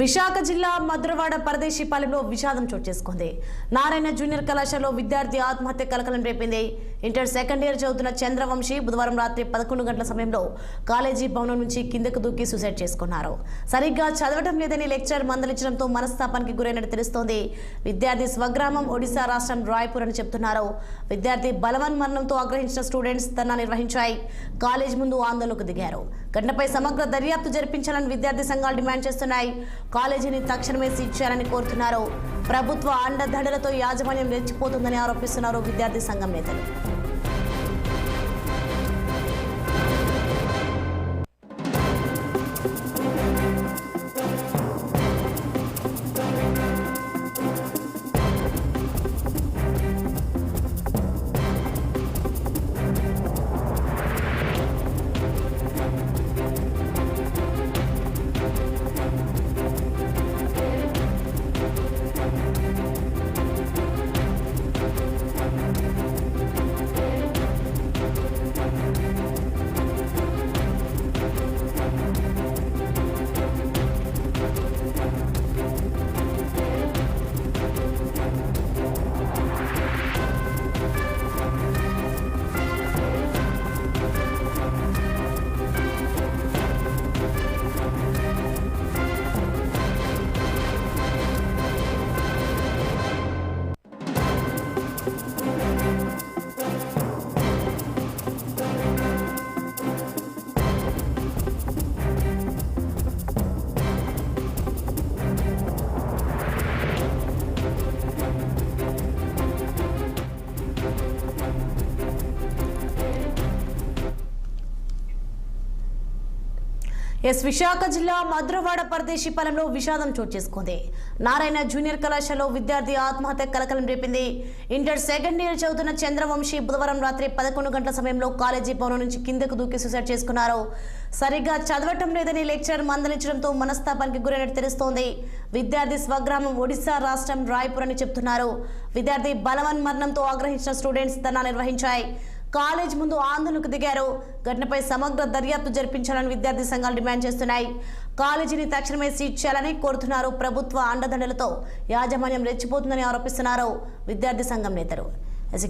విశాఖ జిల్లా మధురవాడ పరదేశీపాలెంలో విషాదం చోటు చేసుకుంది. నారాయణ జూనియర్ కళాశాలలో విద్యార్థి ఆత్మహత్య కలకలం రేపింది. ఇంటర్ సెకండ్ ఇయర్ చదువుతున్న చంద్రవంశీ బుధవారం రాత్రి 11 గంటల సమయంలో కాలేజీ భవనం నుంచి కిందకు దూకి సూసైడ్ చేసుకున్నారు. సరిగ్గా చదవడం లేదని లెక్చరర్ మందలించడంతో మనస్తాపానికి గురైనట్టు తెలుస్తోంది. విద్యార్థి స్వగ్రామం ఒడిశా రాష్ట్రం రాయ్పూర్ అని చెప్తున్నారు. విద్యార్థి బలవన్ మరణంతో ఆగ్రహించిన స్టూడెంట్స్ ధర్నా నిర్వహించాయి. కాలేజ్ ముందు ఆందోళనకు దిగారు. ఘటనపై సమగ్ర దర్యాప్తు జరిపించాలని విద్యార్థి సంఘాలు డిమాండ్ చేస్తున్నాయి. కాలేజీని తక్షణమే సీజ్ చేయాలని కోరుతున్నారు. ప్రభుత్వ అండదండలతో యాజమాన్యం రెచ్చిపోతుందని ఆరోపిస్తున్నారు విద్యార్థి సంఘం నేతలు. విశాఖ జిల్లా మధురవాడ పరదేశీపాలెంలో విషాదం చోటు చేసుకుంది. నారాయణ జూనియర్ కళాశాలలో విద్యార్థి ఆత్మహత్య కలకలం రేపింది. ఇంటర్ సెకండ్ ఇయర్ చదువుతున్న చంద్రవంశీ బుధవారం రాత్రి 11 గంటల సమయంలో కాలేజీ భవనం నుంచి కిందకు దూకి సూసైడ్ చేసుకున్నారు. సరిగ్గా చదవటం లేదని లెక్చరర్ మందలించడంతో మనస్తాపానికి గురైనట్టు తెలుస్తోంది. విద్యార్థి స్వగ్రామం ఒడిశా రాష్ట్రం రాయ్పూర్ అని చెప్తున్నారు. విద్యార్థి బలవన్ మరణంతో ఆగ్రహించిన స్టూడెంట్స్ ధర్నా నిర్వహించాయి. కాలేజ్ ముందు ఆందోళనకు దిగారు. ఘటనపై సమగ్ర దర్యాప్తు జరిపించాలని విద్యార్థి సంఘాలు డిమాండ్ చేస్తున్నాయి. కాలేజీని తక్షణమే సీజ్ చేయాలని కోరుతున్నారు. ప్రభుత్వ అండదండలతో యాజమాన్యం రెచ్చిపోతుందని ఆరోపిస్తున్నారు విద్యార్థి సంఘం నేతలు.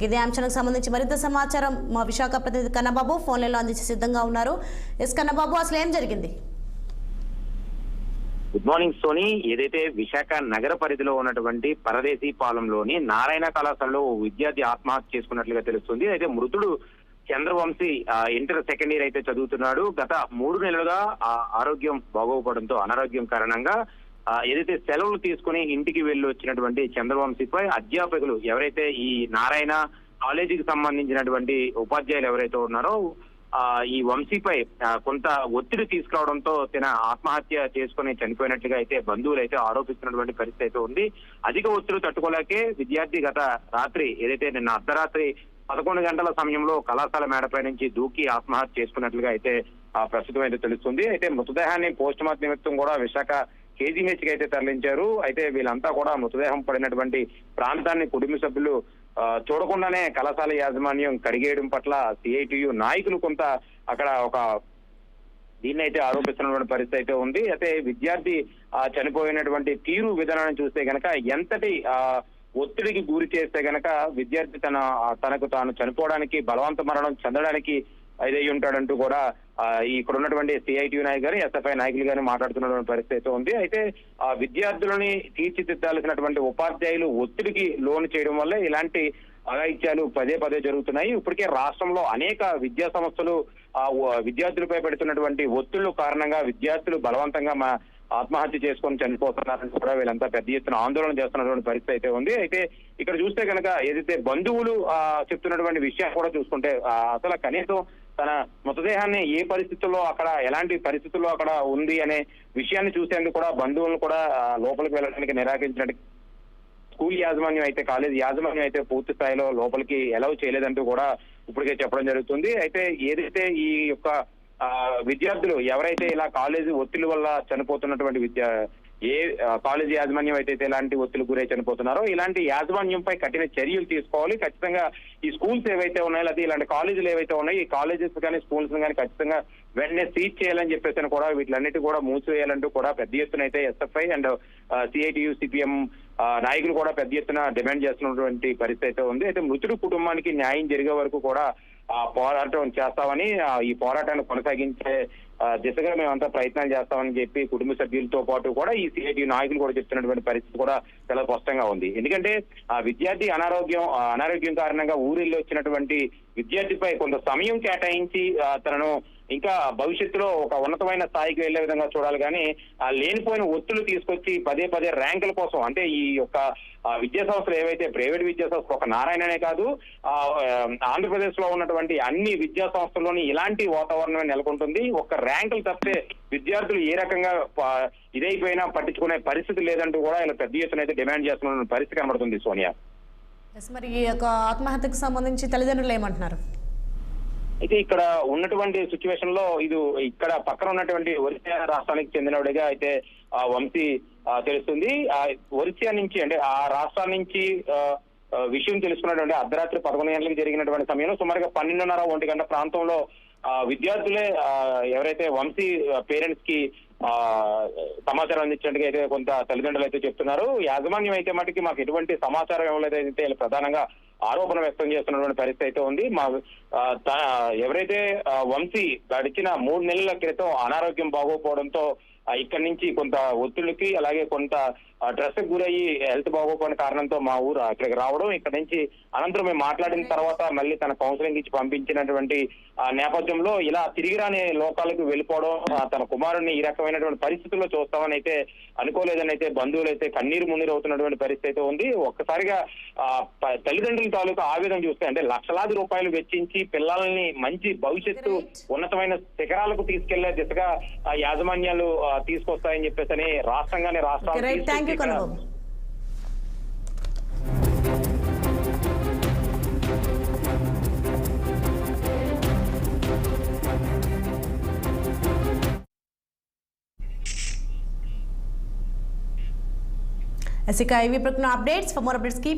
ఇదే అంశానికి సంబంధించి మరింత సమాచారం మా విశాఖ ప్రతినిధి కన్నబాబు ఫోన్ లైన్లో అందించి సిద్ధంగా ఉన్నారు. కన్నబాబు, అసలు ఏం జరిగింది? Good morning Soni. ఏదైతే విశాఖ నగర పరిధిలో ఉన్నటువంటి పరదేశీపాలెంలోని నారాయణ కళాశాలలో విద్యార్థి ఆత్మహత్య చేసుకున్నట్లుగా తెలుస్తుంది. అయితే మృతుడు చంద్రవంశీ ఇంటర్ సెకండ్ ఇయర్ అయితే చదువుతున్నాడు. గత 3 నెలలుగా ఆరోగ్యం బాగోకపోవడంతో అనారోగ్యం కారణంగా ఏదైతే సెలవులు తీసుకుని ఇంటికి వెళ్లి వచ్చినటువంటి చంద్రవంశీపై అధ్యాపకులు ఎవరైతే ఈ నారాయణ కాలేజీకి సంబంధించినటువంటి ఉపాధ్యాయులు ఎవరైతే ఉన్నారో ఈ వంశీపై కొంత ఒత్తిడి తీసుకురావడంతో తన ఆత్మహత్య చేసుకుని చనిపోయినట్లుగా అయితే బంధువులు అయితే ఆరోపిస్తున్నటువంటి పరిస్థితి అయితే ఉంది. అధిక ఒత్తిడి తట్టుకోలేకే విద్యార్థి గత రాత్రి ఏదైతే నిన్న అర్ధరాత్రి 11 గంటల సమయంలో కళాశాల మేడపై నుంచి దూకి ఆత్మహత్య చేసుకున్నట్లుగా అయితే ప్రస్తుతం అయితే తెలుస్తుంది. అయితే మృతదేహాన్ని పోస్ట్ మార్టం నిమిత్తం కూడా విశాఖ KGH కి అయితే తరలించారు. అయితే వీళ్ళంతా కూడా మృతదేహం పడినటువంటి ప్రాంతాన్ని కుటుంబ సభ్యులు చూడకుండానే కళాశాల యాజమాన్యం కడిగేయడం పట్ల CITU నాయకులు కొంత అక్కడ ఒక దీన్ని అయితే ఆరోపిస్తున్నటువంటి పరిస్థితి అయితే ఉంది. అయితే విద్యార్థి చనిపోయినటువంటి తీరు విధానాన్ని చూస్తే గనక ఎంతటి ఒత్తిడికి గురి చేస్తే గనక విద్యార్థి తనకు తాను చనిపోవడానికి బలవంత మరణం చెందడానికి అదే ఉంటాడంటూ కూడా ఇక్కడ ఉన్నటువంటి CITU నాయకులు గాని SFI నాయకులు గాని మాట్లాడుతున్నటువంటి పరిస్థితి ఉంది. అయితే విద్యార్థులని తీర్చిదిద్దాల్సినటువంటి ఉపాధ్యాయులు ఒత్తిడికి లోను చేయడం వల్ల ఇలాంటి అఘాయిత్యాలు పదే పదే జరుగుతున్నాయి. ఇప్పటికే రాష్ట్రంలో అనేక విద్యా సంస్థలు విద్యార్థులపై పెడుతున్నటువంటి ఒత్తిళ్ల కారణంగా విద్యార్థులు బలవంతంగా ఆత్మహత్య చేసుకొని చనిపోతున్నారని కూడా వీళ్ళంతా పెద్ద ఎత్తున ఆందోళన చేస్తున్నటువంటి పరిస్థితి అయితే ఉంది. అయితే ఇక్కడ చూస్తే కనుక ఏదైతే బంధువులు చెప్తున్నటువంటి విషయం కూడా చూసుకుంటే అసలు కనీసం తన మృతదేహాన్ని ఏ పరిస్థితుల్లో అక్కడ ఎలాంటి పరిస్థితుల్లో అక్కడ ఉంది అనే విషయాన్ని చూసేందుకు కూడా బంధువులను కూడా లోపలికి వెళ్ళడానికి నిరాకరించినట్టు స్కూల్ యాజమాన్యం అయితే కాలేజ్ యాజమాన్యం అయితే పూర్తి స్థాయిలో లోపలికి అలౌ చేయలేదంటూ కూడా ఇప్పటికే చెప్పడం జరుగుతుంది. అయితే ఏదైతే ఈ యొక్క విద్యార్థులు ఎవరైతే ఇలా కాలేజీ ఒత్తిడి వల్ల చనిపోతున్నటువంటి కాలేజీ యాజమాన్యం అయితే ఇలాంటి ఒత్తిడి గురై చనిపోతున్నారో ఇలాంటి యాజమాన్యంపై కఠిన చర్యలు తీసుకోవాలి. ఖచ్చితంగా ఈ స్కూల్స్ ఏవైతే ఉన్నాయో లేదా ఇలాంటి కాలేజీలు ఏవైతే ఉన్నాయో ఈ కాలేజెస్ కానీ స్కూల్స్ కానీ ఖచ్చితంగా వెంటనే సీజ్ చేయాలని చెప్పేసి కూడా వీటిలన్నిటి కూడా మూసివేయాలంటూ కూడా పెద్ద ఎత్తున అయితే ఎస్ఎఫ్ఐ అండ్ సిఐటియు సిపిఎం నాయకులు కూడా పెద్ద ఎత్తున డిమాండ్ చేస్తున్నటువంటి పరిస్థితి అయితే ఉంది. అయితే మృతుడి కుటుంబానికి న్యాయం జరిగే వరకు కూడా పోరాటం చేస్తామని ఈ పోరాటాన్ని కొనసాగించే దిశగా మేమంతా ప్రయత్నాలు చేస్తామని చెప్పి కుటుంబ సభ్యులతో పాటు కూడా ఈ సిఐటి నాయకులు కూడా చెప్తున్నటువంటి పరిస్థితి కూడా చాలా స్పష్టంగా ఉంది. ఎందుకంటే ఆ విద్యార్థి అనారోగ్యం కారణంగా ఊరిలో వచ్చినటువంటి విద్యార్థిపై కొంత సమయం కేటాయించి తనను ఇంకా భవిష్యత్తులో ఒక ఉన్నతమైన స్థాయికి వెళ్లే విధంగా చూడాలి. కానీ లేనిపోయిన ఒత్తులు తీసుకొచ్చి పదే ర్యాంకుల కోసం అంటే ఈ యొక్క విద్యా సంస్థలు ఏవైతే ప్రైవేట్ విద్యా సంస్థలు ఒక నారాయణనే కాదు ఆంధ్రప్రదేశ్ లో ఉన్నటువంటి అన్ని విద్యా సంస్థల్లోని ఇలాంటి వాతావరణమే నెలకొంటుంది. ఒక ర్యాంకులు తప్పితే విద్యార్థులు ఏ రకంగా ఇదైపోయినా పట్టించుకునే పరిస్థితి లేదంటూ కూడా ఇలా పెద్ద ఎత్తున అయితే డిమాండ్ చేస్తున్న పరిస్థితి కనబడుతుంది. సోనియా, మరి ఈ యొక్క ఆత్మహత్యకు సంబంధించి తల్లిదండ్రులు ఏమంటున్నారు? అయితే ఇక్కడ ఉన్నటువంటి సిచ్యువేషన్ లో ఇది ఇక్కడ పక్కన ఉన్నటువంటి ఒరిస్సా రాష్ట్రానికి చెందినవాడిగా అయితే వంశీ తెలుస్తుంది. ఒరిస్సా నుంచి అంటే ఆ రాష్ట్రాల నుంచి విషయం తెలుసుకున్నటువంటి అర్ధరాత్రి 11 గంటలకు జరిగినటువంటి సమయంలో సుమారుగా 12:30, 1 గంట ప్రాంతంలో విద్యార్థులే ఎవరైతే వంశీ పేరెంట్స్ కి సమాచారం అందించినట్టుగా అయితే కొంత తల్లిదండ్రులు అయితే చెప్తున్నారు. యాజమాన్యం అయితే మటుకి మాకు ఎటువంటి సమాచారం ఇవ్వలేదైతే ప్రధానంగా ఆరోపణ వ్యక్తం చేస్తున్నటువంటి పరిస్థితి అయితే ఉంది. ఎవరైతే వంశీ గడిచిన 3 నెలల క్రితం అనారోగ్యం బాగోపోవడంతో ఇక్కడి నుంచి కొంత ఒత్తిడికి అలాగే కొంత స్ట్రెస్ గురయ్యి హెల్త్ బాగోపోయిన కారణంతో మా ఊరు ఇక్కడికి రావడం, ఇక్కడ నుంచి అనంతరం మేము మాట్లాడిన తర్వాత మళ్ళీ తన కౌన్సిలింగ్ ఇచ్చి పంపించినటువంటి నేపథ్యంలో ఇలా తిరిగి రాని లోకాలకు వెళ్ళిపోవడం, తన కుమారుడిని ఈ రకమైనటువంటి పరిస్థితుల్లో చూస్తామని అయితే అనుకోలేదని అయితే బంధువులు అయితే కన్నీరు మున్నీరు అవుతున్నటువంటి పరిస్థితి అయితే ఉంది. ఒక్కసారిగా తల్లిదండ్రుల తాలూకు ఆవేదన చూస్తే అంటే లక్షలాది రూపాయలు వెచ్చించి పిల్లల్ని మంచి భవిష్యత్తు ఉన్నతమైన శిఖరాలకు తీసుకెళ్లే దిశగా యాజమాన్యాలు తీసుకొస్తాయని చెప్పేసి రాష్ట్రంగానే రాష్ట్రాలు Asika, IV Prakna updates. For more updates, keep